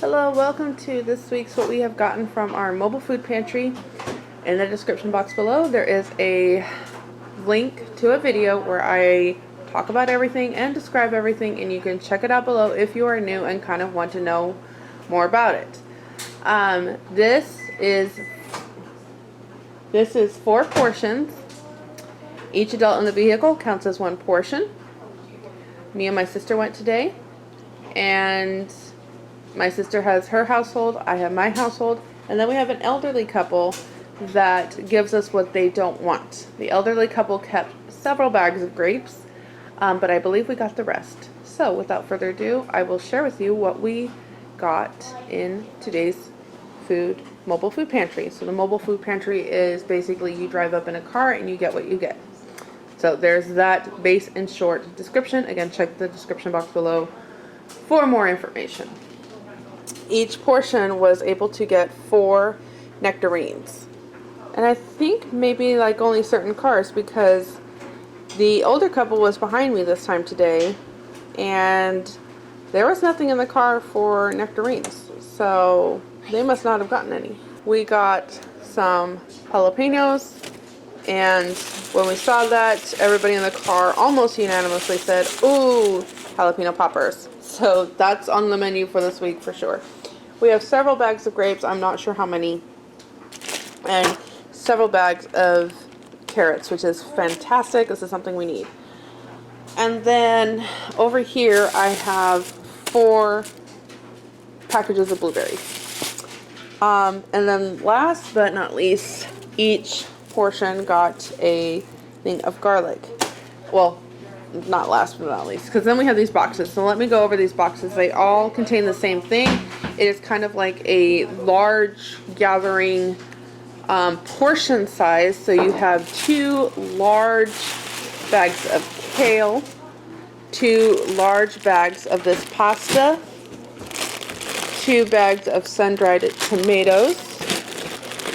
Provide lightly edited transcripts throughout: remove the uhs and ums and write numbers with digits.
Hello, welcome to this week's what we have gotten from our mobile food pantry. In the description box below there is a link to a video where I talk about everything and describe everything, and you can check it out below if you are new and kind of want to know more about it. This is 4 portions. Each adult in the vehicle counts as 1 portion. Me and my sister went today, and my sister has her household, I have my household, and then we have an elderly couple that gives us what they don't want. The elderly couple kept several bags of grapes, but I believe we got the rest. So without further ado, I will share with you what we got in today's mobile food pantry. So the mobile food pantry is basically you drive up in a car and you get what you get. So there's that base and short description. Again, check the description box below for more information. Each portion was able to get 4 nectarines. And I think maybe like only certain cars, because the older couple was behind me this time today and there was nothing in the car for nectarines. So they must not have gotten any. We got some jalapenos, and when we saw that, everybody in the car almost unanimously said, ooh, jalapeno poppers. So that's on the menu for this week for sure. We have several bags of grapes, I'm not sure how many, and several bags of carrots, which is fantastic. This is something we need. And then over here I have 4 packages of blueberries. And then last but not least, each portion got a thing of garlic. Well, not last but not least, because then we have these boxes. So let me go over these boxes. They all contain the same thing. It is kind of like a large gathering portion size. So you have 2 large bags of kale, 2 large bags of this pasta, 2 bags of sun-dried tomatoes,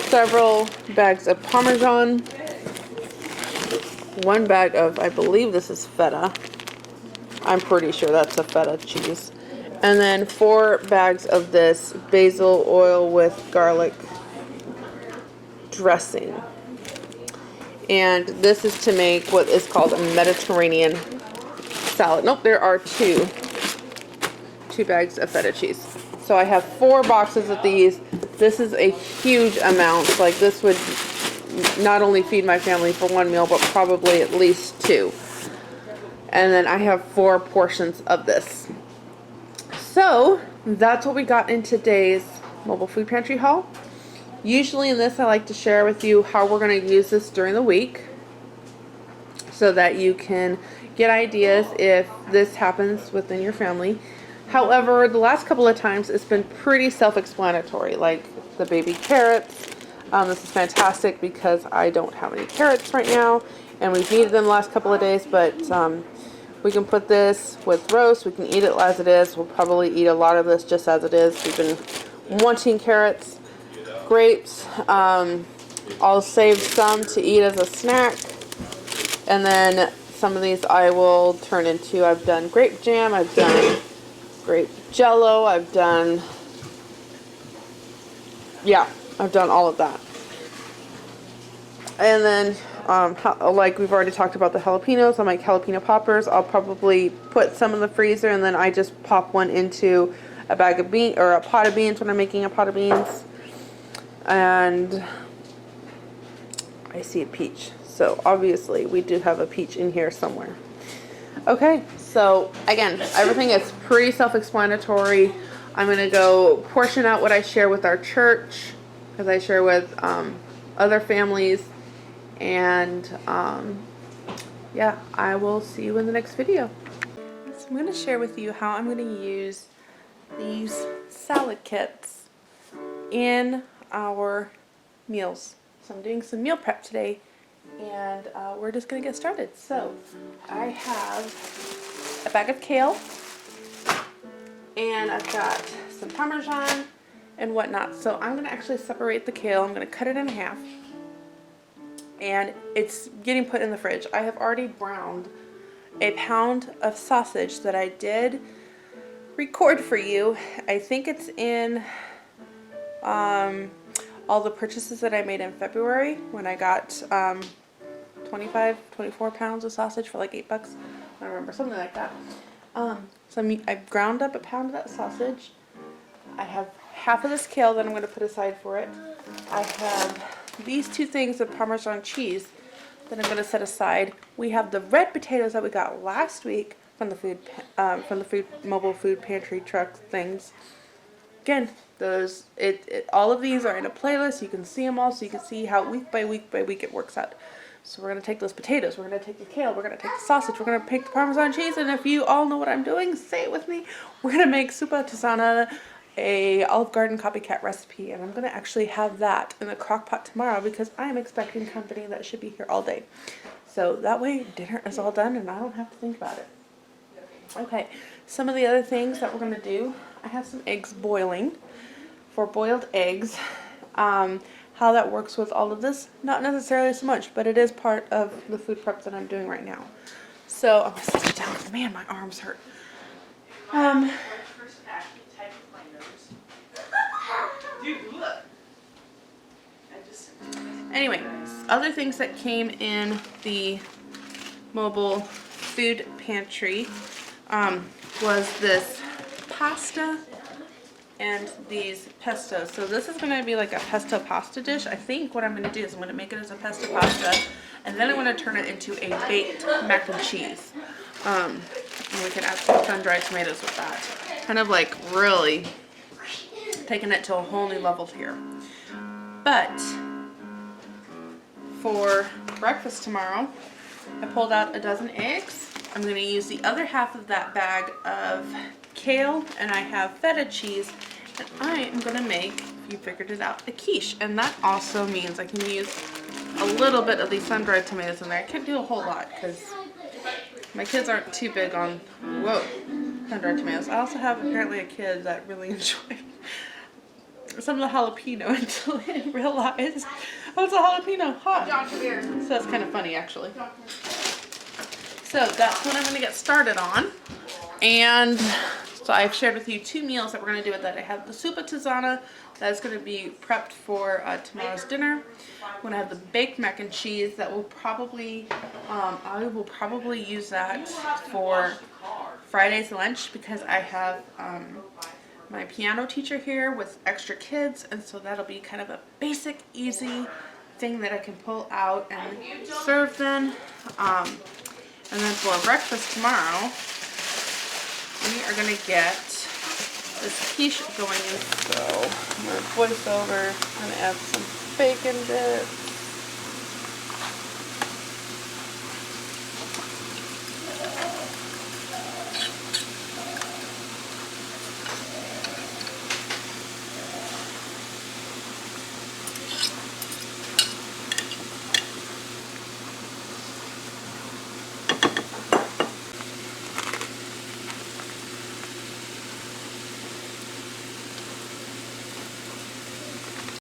several bags of Parmesan, 1 bag of, I believe this is feta. I'm pretty sure that's a feta cheese. And then 4 bags of this basil oil with garlic dressing. And this is to make what is called a Mediterranean salad. Nope, there are 2 bags of feta cheese. So I have 4 boxes of these. This is a huge amount. Like, this would not only feed my family for 1 meal, but probably at least 2. And then I have 4 portions of this. So that's what we got in today's mobile food pantry haul. Usually in this I like to share with you how we're going to use this during the week, so that you can get ideas if this happens within your family. However, the last couple of times it's been pretty self-explanatory, like the baby carrots. This is fantastic because I don't have any carrots right now, and we've needed them the last couple of days, but we can put this with roast. We can eat it as it is. We'll probably eat a lot of this just as it is. We've been wanting carrots. Grapes, I'll save some to eat as a snack, and then some of these I will turn into, I've done grape jam, I've done grape jello, I've done all of that. And then like we've already talked about the jalapenos, I'll make jalapeno poppers. I'll probably put some in the freezer, and then I just pop one into a bag of beans or a pot of beans when I'm making a pot of beans. And I see a peach, so obviously we do have a peach in here somewhere. Okay, so again, everything is pretty self-explanatory. I'm going to go portion out what I share with our church, as I share with other families, and yeah, I will see you in the next video. So I'm going to share with you how I'm going to use these salad kits in our meals. So I'm doing some meal prep today, and we're just gonna get started. So I have a bag of kale, and I've got some Parmesan and whatnot. So I'm gonna actually separate the kale. I'm gonna cut it in half, and it's getting put in the fridge. I have already browned a pound of sausage that I did record for you. I think it's in all the purchases that I made in February when I got 24 pounds of sausage for like $8. I don't remember, something like that. So I've ground up a pound of that sausage. I have half of this kale that I'm going to put aside for it. I have these two things of Parmesan cheese that I'm going to set aside. We have the red potatoes that we got last week from the mobile food pantry truck things. Again, all of these are in a playlist. You can see them all, so you can see how week by week it works out. So we're going to take those potatoes, we're going to take the kale, we're going to take the sausage, we're going to take the Parmesan cheese, and if you all know what I'm doing, say it with me. We're going to make Super Tisana, a Olive Garden copycat recipe, and I'm going to actually have that in the crock pot tomorrow because I am expecting company that should be here all day. So that way dinner is all done and I don't have to think about it. Okay, some of the other things that we're going to do, I have some eggs boiling for boiled eggs. How that works with all of this, not necessarily so much, but it is part of the food prep that I'm doing right now. So I'm going to sit down. Man, my arms hurt. Anyway, other things that came in the mobile food pantry was this pasta and these pestos. So this is going to be like a pesto pasta dish. I think what I'm going to do is I'm going to make it as a pesto pasta, and then I'm going to turn it into a baked mac and cheese. And we can add some sun-dried tomatoes with that. Kind of like really taking it to a whole new level here. But for breakfast tomorrow, I pulled out a dozen eggs. I'm going to use the other half of that bag of kale, and I have feta cheese, and I am going to make, you figured it out, a quiche. And that also means I can use a little bit of these sun-dried tomatoes in there. I can't do a whole lot because my kids aren't too big on, sun-dried tomatoes. I also have apparently a kid that really enjoys some of the jalapeno until he realized, oh, it's a jalapeno hot. So that's kind of funny actually. So that's what I'm going to get started on. And so I've shared with you two meals that we're going to do with that. I have the Super Tisana that's going to be prepped for tomorrow's dinner. I'm going to have the baked mac and cheese that will probably, I will probably use that for Friday's lunch because I have my piano teacher here with extra kids, and so that'll be kind of a basic, easy thing that I can pull out and serve them. And then for breakfast tomorrow, we are going to get this quiche going in. So I'm going to voice over, I'm going to add some bacon bits.